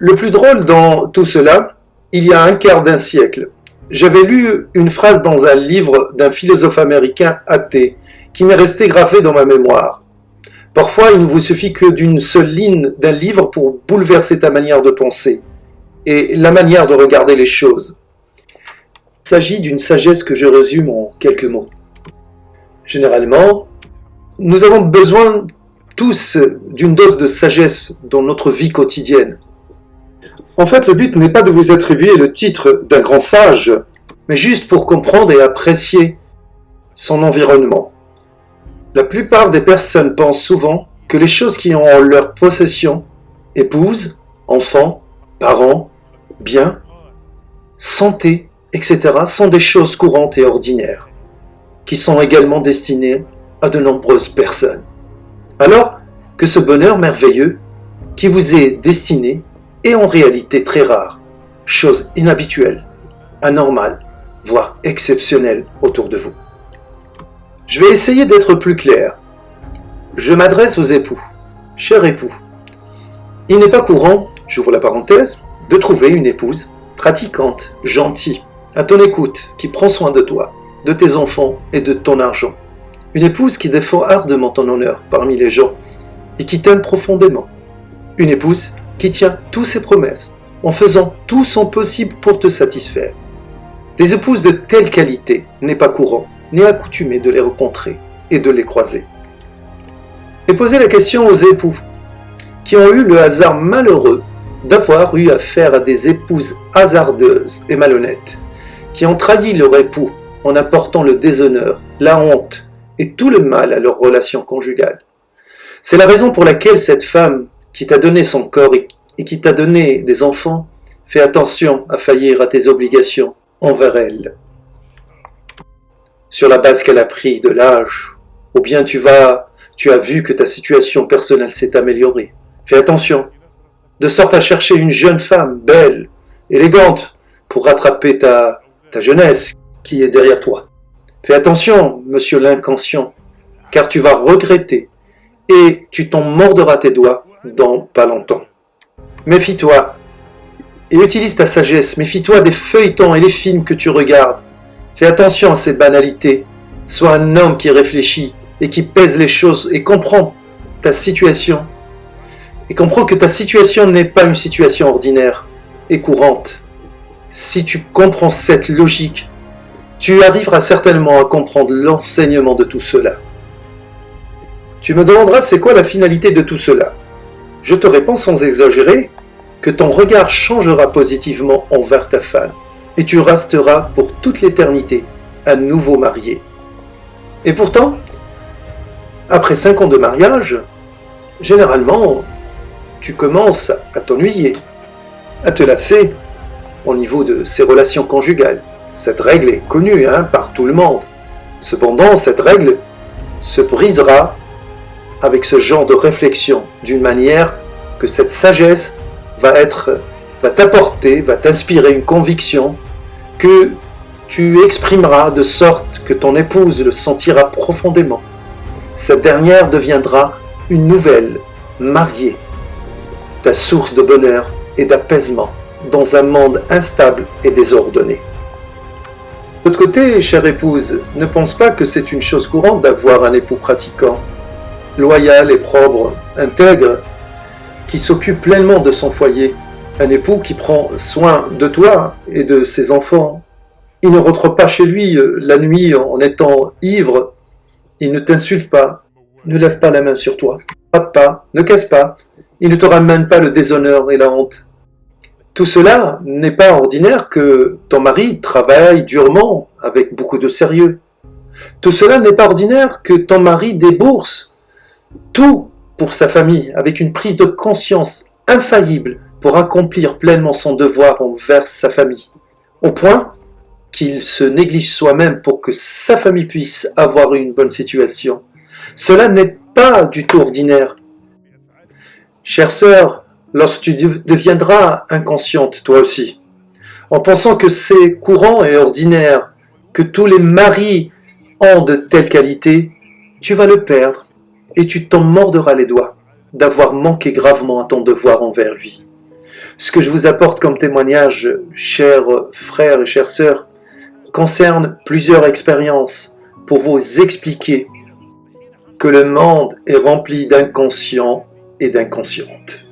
Le plus drôle dans tout cela, il y a un quart d'un siècle, j'avais lu une phrase dans un livre d'un philosophe américain athée qui m'est restée gravée dans ma mémoire. Parfois, il ne vous suffit que d'une seule ligne d'un livre pour bouleverser ta manière de penser et la manière de regarder les choses. Il s'agit d'une sagesse que je résume en quelques mots. Généralement, nous avons besoin tous d'une dose de sagesse dans notre vie quotidienne. En fait, le but n'est pas de vous attribuer le titre d'un grand sage, mais juste pour comprendre et apprécier son environnement. La plupart des personnes pensent souvent que les choses qui ont en leur possession, épouse, enfants, parents, biens, santé, etc., sont des choses courantes et ordinaires, qui sont également destinées à de nombreuses personnes. Alors que ce bonheur merveilleux qui vous est destiné est en réalité très rare, chose inhabituelle, anormale, voire exceptionnelle autour de vous. Je vais essayer d'être plus clair. Je m'adresse aux époux. Cher époux, il n'est pas courant, j'ouvre la parenthèse, de trouver une épouse pratiquante, gentille, à ton écoute, qui prend soin de toi, de tes enfants et de ton argent. Une épouse qui défend ardemment ton honneur parmi les gens et qui t'aime profondément. Une épouse qui tient toutes ses promesses en faisant tout son possible pour te satisfaire. Des épouses de telle qualité n'est pas courant, ni accoutumé de les rencontrer et de les croiser. Et posez la question aux époux qui ont eu le hasard malheureux d'avoir eu affaire à des épouses hasardeuses et malhonnêtes, qui ont trahi leur époux en apportant le déshonneur, la honte et tout le mal à leur relation conjugale. C'est la raison pour laquelle cette femme qui t'a donné son corps et qui t'a donné des enfants fait attention à faillir à tes obligations envers elle. Sur la base qu'elle a pris de l'âge, ou bien tu as vu que ta situation personnelle s'est améliorée. Fais attention, de sorte à chercher une jeune femme belle, élégante, pour rattraper ta jeunesse qui est derrière toi. Fais attention, monsieur l'inconscient, car tu vas regretter et tu t'en mordras tes doigts dans pas longtemps. Méfie-toi et utilise ta sagesse, méfie-toi des feuilletons et les films que tu regardes. Fais attention à ces banalités, sois un homme qui réfléchit et qui pèse les choses et comprends ta situation. Et comprends que ta situation n'est pas une situation ordinaire et courante. Si tu comprends cette logique, tu arriveras certainement à comprendre l'enseignement de tout cela. Tu me demanderas c'est quoi la finalité de tout cela. Je te réponds sans exagérer que ton regard changera positivement envers ta femme et tu resteras pour toute l'éternité un nouveau marié. Et pourtant, après 5 ans de mariage, généralement, tu commences à t'ennuyer, à te lasser au niveau de ces relations conjugales. Cette règle est connue par tout le monde. Cependant, cette règle se brisera avec ce genre de réflexion d'une manière que cette sagesse va t'apporter, va t'inspirer une conviction que tu exprimeras de sorte que ton épouse le sentira profondément. Cette dernière deviendra une nouvelle mariée, ta source de bonheur et d'apaisement dans un monde instable et désordonné. De l'autre côté, chère épouse, ne pense pas que c'est une chose courante d'avoir un époux pratiquant, loyal et propre, intègre, qui s'occupe pleinement de son foyer, un époux qui prend soin de toi et de ses enfants. Il ne rentre pas chez lui la nuit en étant ivre, il ne t'insulte pas, ne lève pas la main sur toi, ne frappe pas, ne casse pas, il ne te ramène pas le déshonneur et la honte. Tout cela n'est pas ordinaire que ton mari travaille durement avec beaucoup de sérieux. Tout cela n'est pas ordinaire que ton mari débourse tout pour sa famille avec une prise de conscience infaillible pour accomplir pleinement son devoir envers sa famille, au point qu'il se néglige soi-même pour que sa famille puisse avoir une bonne situation. Cela n'est pas du tout ordinaire. Chère sœur, lorsque tu deviendras inconsciente toi aussi, en pensant que c'est courant et ordinaire, que tous les maris ont de telles qualités, tu vas le perdre et tu t'en mordras les doigts d'avoir manqué gravement à ton devoir envers lui. Ce que je vous apporte comme témoignage, chers frères et chères sœurs, concerne plusieurs expériences pour vous expliquer que le monde est rempli d'inconscients et d'inconscientes.